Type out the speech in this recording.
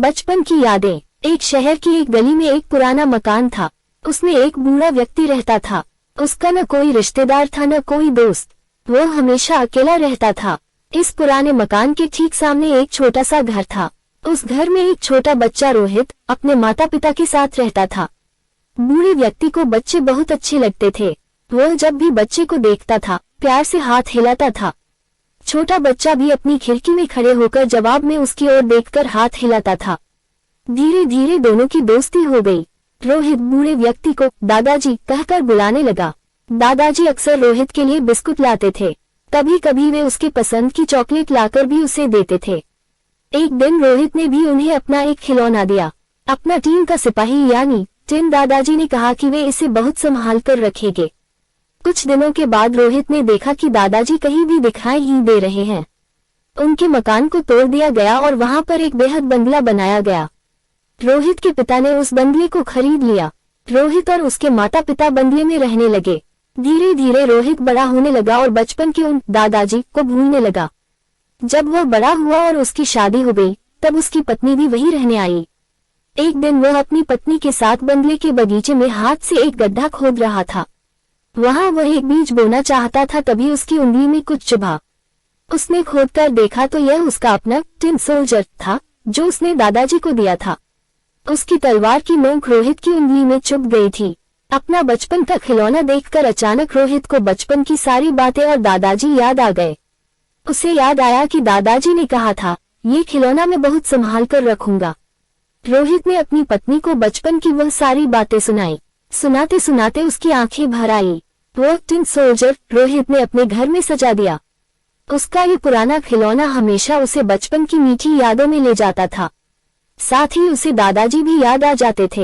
बचपन की यादें। एक शहर की एक गली में एक पुराना मकान था। उसमें एक बूढ़ा व्यक्ति रहता था। उसका न कोई रिश्तेदार था न कोई दोस्त। वह हमेशा अकेला रहता था। इस पुराने मकान के ठीक सामने एक छोटा सा घर था। उस घर में एक छोटा बच्चा रोहित अपने माता पिता के साथ रहता था। बूढ़े व्यक्ति को बच्चे बहुत अच्छे लगते थे। वह जब भी बच्चे को देखता था प्यार से हाथ हिलाता था। छोटा बच्चा भी अपनी खिड़की में खड़े होकर जवाब में उसकी ओर देखकर हाथ हिलाता था। धीरे धीरे दोनों की दोस्ती हो गई। रोहित बूढ़े व्यक्ति को दादाजी कहकर बुलाने लगा। दादाजी अक्सर रोहित के लिए बिस्कुट लाते थे। कभी कभी वे उसके पसंद की चॉकलेट लाकर भी उसे देते थे। एक दिन रोहित ने भी उन्हें अपना एक खिलौना दिया। अपना टीम का सिपाही यानी टिन। दादाजी ने कहा कि वे इसे बहुत संभाल कर रखेंगे। कुछ दिनों के बाद रोहित ने देखा कि दादाजी कहीं भी दिखाई ही दे रहे हैं। उनके मकान को तोड़ दिया गया और वहां पर एक बेहद बंगला बनाया गया। रोहित के पिता ने उस बंगले को खरीद लिया। रोहित और उसके माता पिता बंगले में रहने लगे। धीरे धीरे रोहित बड़ा होने लगा और बचपन के उन दादाजी को भूलने लगा। जब वह बड़ा हुआ और उसकी शादी हो गई तब उसकी पत्नी भी वहीं रहने आई। एक दिन वह अपनी पत्नी के साथ बंगले के बगीचे में हाथ से एक गड्ढा खोद रहा था। वहां वह एक बीज बोना चाहता था, तभी उसकी उंगली में कुछ चुभा। उसने खोदकर देखा तो यह उसका अपना टिन सोल्जर था जो उसने दादाजी को दिया था। उसकी तलवार की नोक रोहित की उंगली में चुभ गई थी। अपना बचपन का खिलौना देखकर अचानक रोहित को बचपन की सारी बातें और दादाजी याद आ गए। उसे याद आया कि दादाजी ने कहा था ये खिलौना मैं बहुत संभाल कर रखूंगा। रोहित ने अपनी पत्नी को बचपन की वह सारी बातें सुनाई। सुनाते सुनाते उसकी आंखें भर आई। वह टिन सोल्जर रोहित ने अपने घर में सजा दिया। उसका ये पुराना खिलौना हमेशा उसे बचपन की मीठी यादों में ले जाता था। साथ ही उसे दादाजी भी याद आ जाते थे।